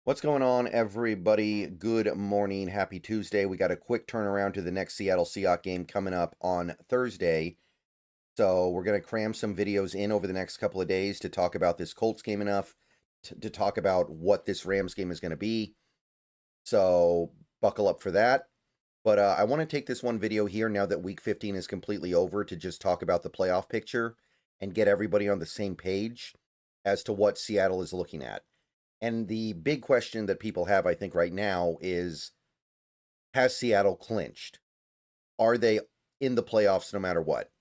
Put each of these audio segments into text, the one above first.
What's going on, everybody? Good morning. Happy Tuesday. We got a quick turnaround to the next Seattle Seahawks game coming up on Thursday. So we're going to cram some videos in over the next couple of days to talk about this Colts game enough to talk about what this Rams game is going to be. So buckle up for that. But I want to take this one video here now that Week 15 is completely over to just talk about the playoff picture and get everybody on the same page as to what Seattle is looking at. And the big question that people have, I think, right now is, has Seattle clinched? Are they in the playoffs no matter what?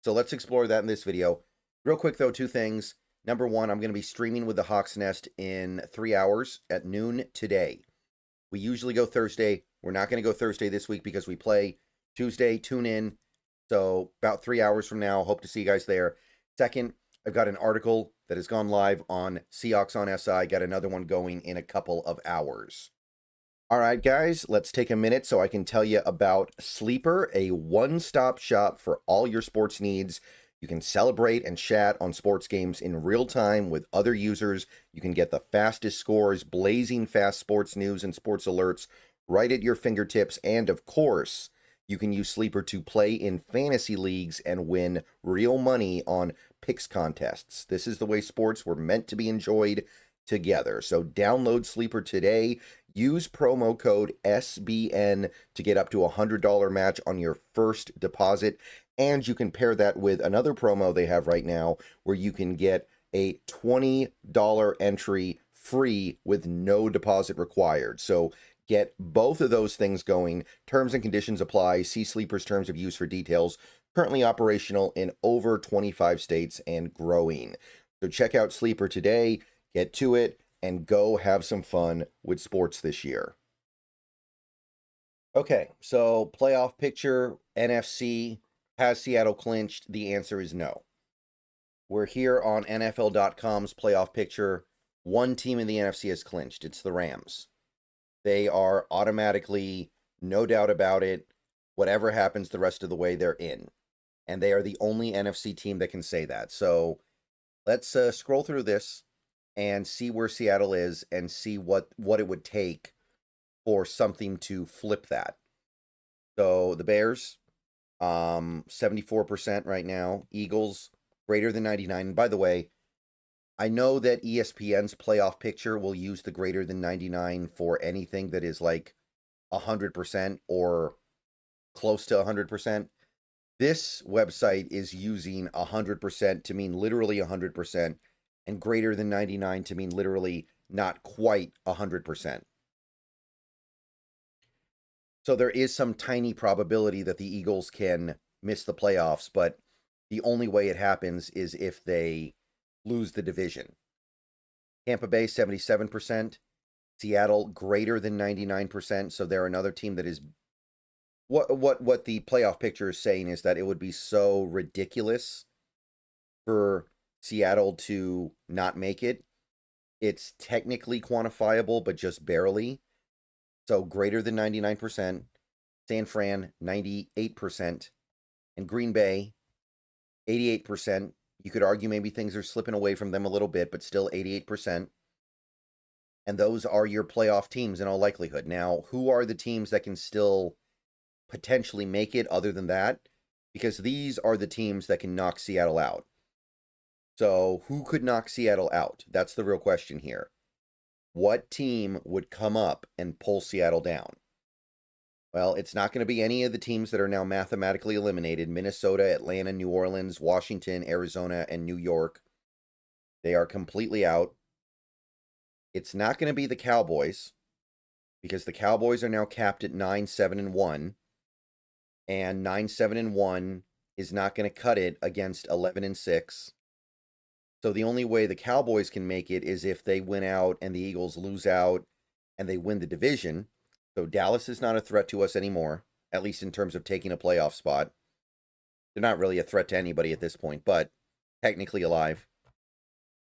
So let's explore that in this video. Real quick, though, two things. Number one, I'm going to be streaming with the Hawks Nest in 3 hours at noon today. We usually go Thursday. We're not going to go Thursday this week because we play Tuesday. Tune in. So about 3 hours from now, hope to see you guys there. Second, I've got an article that has gone live on Seahawks on SI. Got another one going in a couple of hours. All right, guys, let's take a minute so I can tell you about Sleeper, a one-stop shop for all your sports needs. You can celebrate and chat on sports games in real time with other users. You can get the fastest scores, blazing fast sports news and sports alerts right at your fingertips. And of course, you can use Sleeper to play in fantasy leagues and win real money on picks contests. This is the way sports were meant to be enjoyed together. So download Sleeper today. Use promo code SBN to get up to a $100 match on your first deposit. And you can pair that with another promo they have right now where you can get a $20 entry free with no deposit required. So get both of those things going. Terms and conditions apply. See Sleeper's terms of use for details. Currently operational in over 25 states and growing. So check out Sleeper today, get to it, and go have some fun with sports this year. Okay, so playoff picture, NFC, has Seattle clinched? The answer is no. We're here on NFL.com's playoff picture. One team in the NFC has clinched. It's the Rams. They are automatically, no doubt about it, whatever happens the rest of the way, they're in. And they are the only NFC team that can say that. So let's scroll through this and see where Seattle is and see what it would take for something to flip that. So the Bears, 74% right now. Eagles, greater than 99. And by the way, I know that ESPN's playoff picture will use the greater than 99 for anything that is like 100% or close to 100%. This website is using 100% to mean literally 100% and greater than 99 to mean literally not quite 100%. So there is some tiny probability that the Eagles can miss the playoffs, but the only way it happens is if they lose the division. Tampa Bay, 77%. Seattle, greater than 99%. So they're another team that is... What the playoff picture is saying is that it would be so ridiculous for Seattle to not make it. It's technically quantifiable, but just barely. So greater than 99%. San Fran, 98%. And Green Bay, 88%. You could argue maybe things are slipping away from them a little bit, but still 88%. And those are your playoff teams in all likelihood. Now, who are the teams that can still potentially make it other than that? Because these are the teams that can knock Seattle out. So who could knock Seattle out? That's the real question here. What team would come up and pull Seattle down? Well, it's not going to be any of the teams that are now mathematically eliminated. Minnesota, Atlanta, New Orleans, Washington, Arizona, and New York. They are completely out. It's not going to be the Cowboys because the Cowboys are now capped at 9-7-1. And 9-7-1 is not going to cut it against 11-6. So the only way the Cowboys can make it is if they win out and the Eagles lose out and they win the division. So Dallas is not a threat to us anymore, at least in terms of taking a playoff spot. They're not really a threat to anybody at this point, but technically alive.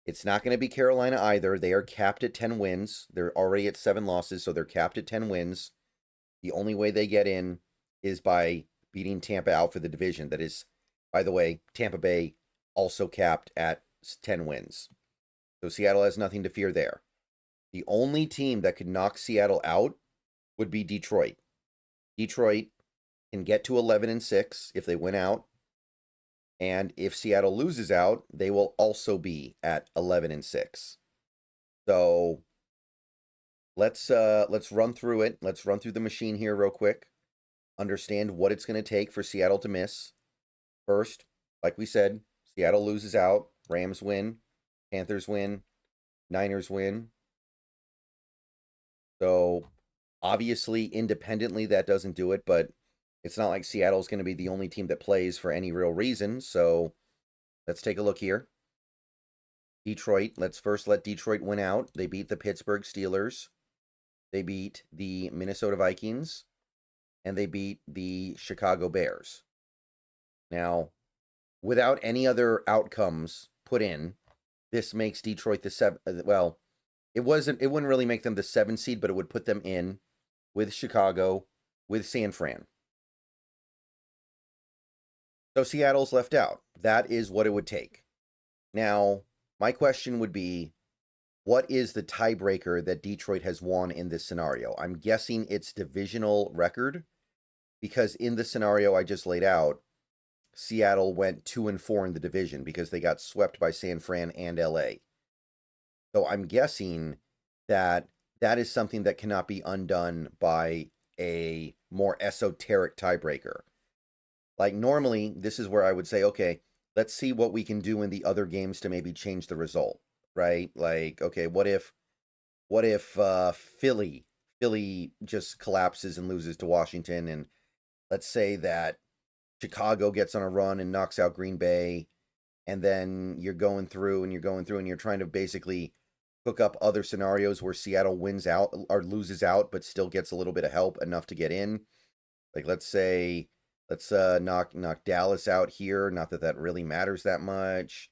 It's not going to be Carolina either. They are capped at 10 wins. They're already at 7 losses, so they're capped at 10 wins. The only way they get in is by beating Tampa out for the division. That is, by the way, Tampa Bay also capped at 10 wins. So Seattle has nothing to fear there. The only team that could knock Seattle out would be Detroit. Detroit can get to 11-6 if they win out. And if Seattle loses out, they will also be at 11-6. So let's run through it. Let's run through the machine here real quick. Understand what it's going to take for Seattle to miss. First, like we said, Seattle loses out, Rams win, Panthers win, Niners win. So obviously, independently, that doesn't do it, but it's not like Seattle's going to be the only team that plays for any real reason. So let's take a look here. Detroit, let's first let Detroit win out. They beat the Pittsburgh Steelers. They beat the Minnesota Vikings. And they beat the Chicago Bears. Now, without any other outcomes put in, this makes Detroit the seven. Well, it wouldn't really make them the 7 seed, but it would put them in with Chicago, with San Fran. So Seattle's left out. That is what it would take. Now, my question would be, what is the tiebreaker that Detroit has won in this scenario? I'm guessing it's divisional record, because in the scenario I just laid out, Seattle went 2-4 in the division because they got swept by San Fran and LA. So I'm guessing that that is something that cannot be undone by a more esoteric tiebreaker. Like normally, this is where I would say, okay, let's see what we can do in the other games to maybe change the result, right? Like, okay, what if Philly just collapses and loses to Washington, and let's say that Chicago gets on a run and knocks out Green Bay, and then you're going through and you're trying to basically cook up other scenarios where Seattle wins out or loses out, but still gets a little bit of help enough to get in. Like let's knock Dallas out here. Not that that really matters that much.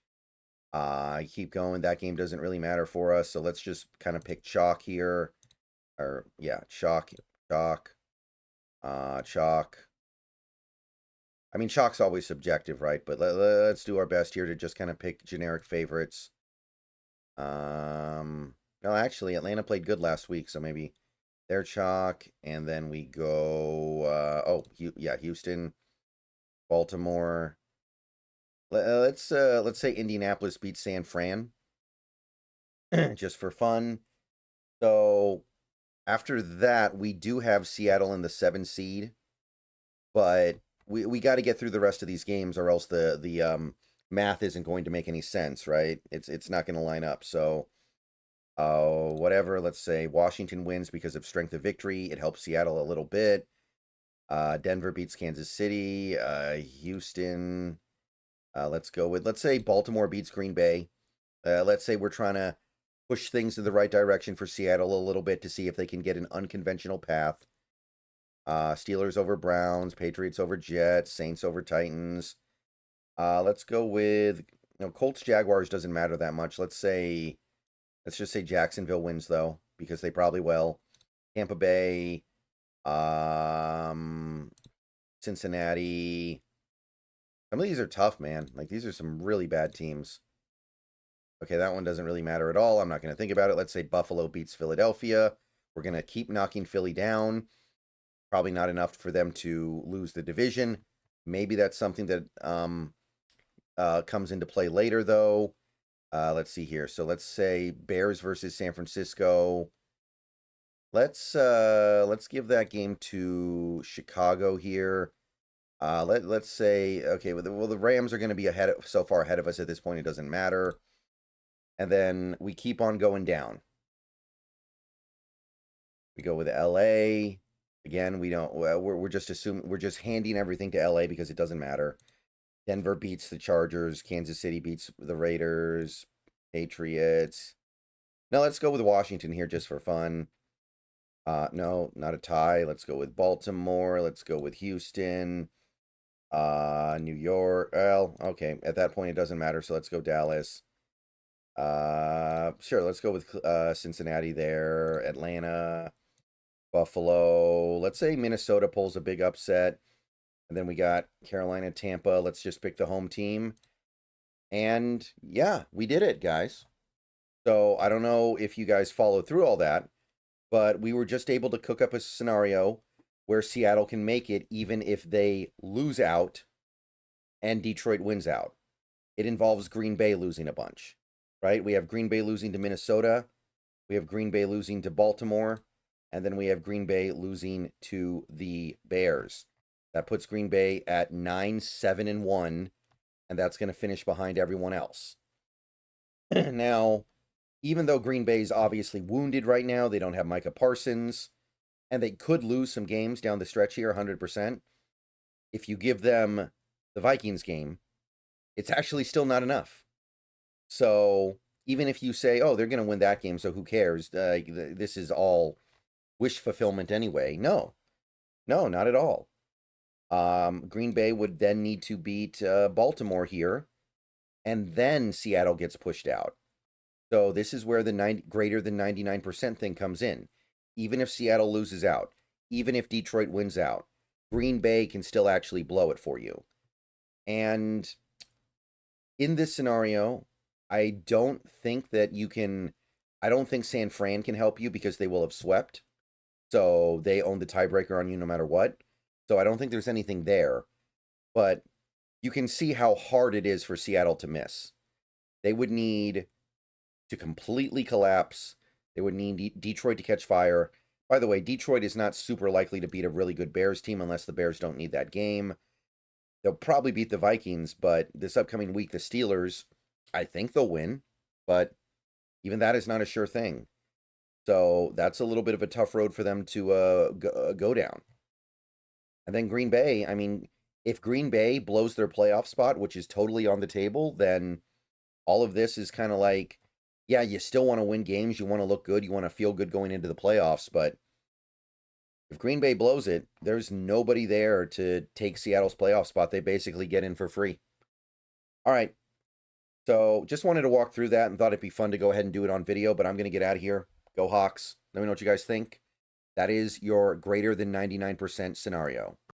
I keep going. That game doesn't really matter for us, so let's just kind of pick chalk here. Or yeah, chalk. I mean, chalk's always subjective, right? But let's do our best here to just kind of pick generic favorites. No, actually, Atlanta played good last week, so maybe they're chalk, and then we go. Houston, Baltimore. Let's say Indianapolis beats San Fran, just for fun. So after that, we do have Seattle in the 7 seed, but we got to get through the rest of these games, or else the math isn't going to make any sense, right? It's not going to line up. So, whatever. Let's say Washington wins because of strength of victory. It helps Seattle a little bit. Denver beats Kansas City. Houston. Let's say Baltimore beats Green Bay. Let's say we're trying to push things in the right direction for Seattle a little bit to see if they can get an unconventional path. Steelers over Browns, Patriots over Jets, Saints over Titans. Let's go with, Colts Jaguars doesn't matter that much. Let's just say Jacksonville wins though, because they probably will. Tampa Bay, Cincinnati. Some of these are tough, man. Like these are some really bad teams. Okay, that one doesn't really matter at all. I'm not going to think about it. Let's say Buffalo beats Philadelphia. We're going to keep knocking Philly down. Probably not enough for them to lose the division. Maybe that's something that comes into play later, though. Let's see here. So let's say Bears versus San Francisco. Let's give that game to Chicago here. Let's say, okay, well the Rams are going to be so far ahead of us at this point, it doesn't matter. And then we keep on going down. We go with LA. Again, we don't. We're just handing everything to LA because it doesn't matter. Denver beats the Chargers. Kansas City beats the Raiders. Patriots. Now let's go with Washington here just for fun. No, not a tie. Let's go with Baltimore. Let's go with Houston. New York. Well, okay. At that point, it doesn't matter. So let's go Dallas. Sure. Let's go with Cincinnati there. Atlanta. Buffalo. Let's say Minnesota pulls a big upset. And then we got Carolina, Tampa. Let's just pick the home team. And yeah, we did it, guys. So I don't know if you guys followed through all that, but we were just able to cook up a scenario where Seattle can make it even if they lose out and Detroit wins out. It involves Green Bay losing a bunch, right? We have Green Bay losing to Minnesota, we have Green Bay losing to Baltimore, and then we have Green Bay losing to the Bears. That puts Green Bay at 9-7-1, and that's going to finish behind everyone else. Now, even though Green Bay's obviously wounded right now, they don't have Micah Parsons, and they could lose some games down the stretch here 100%. If you give them the Vikings game, it's actually still not enough. So even if you say, oh, they're going to win that game, so who cares? This is all wish fulfillment anyway. No, not at all. Green Bay would then need to beat Baltimore here, and then Seattle gets pushed out. So this is where the greater than 99% thing comes in. Even if Seattle loses out, even if Detroit wins out, Green Bay can still actually blow it for you. And in this scenario, I don't think that you can... I don't think San Fran can help you because they will have swept. So they own the tiebreaker on you no matter what. So I don't think there's anything there. But you can see how hard it is for Seattle to miss. They would need to completely collapse. They would need Detroit to catch fire. By the way, Detroit is not super likely to beat a really good Bears team unless the Bears don't need that game. They'll probably beat the Vikings, but this upcoming week, the Steelers, I think they'll win. But even that is not a sure thing. So that's a little bit of a tough road for them to go down. And then Green Bay, I mean, if Green Bay blows their playoff spot, which is totally on the table, then all of this is kind of like, yeah, you still want to win games, you want to look good, you want to feel good going into the playoffs, but if Green Bay blows it, there's nobody there to take Seattle's playoff spot. They basically get in for free. All right, so just wanted to walk through that and thought it'd be fun to go ahead and do it on video, but I'm going to get out of here. Go Hawks. Let me know what you guys think. That is your greater than 99% scenario.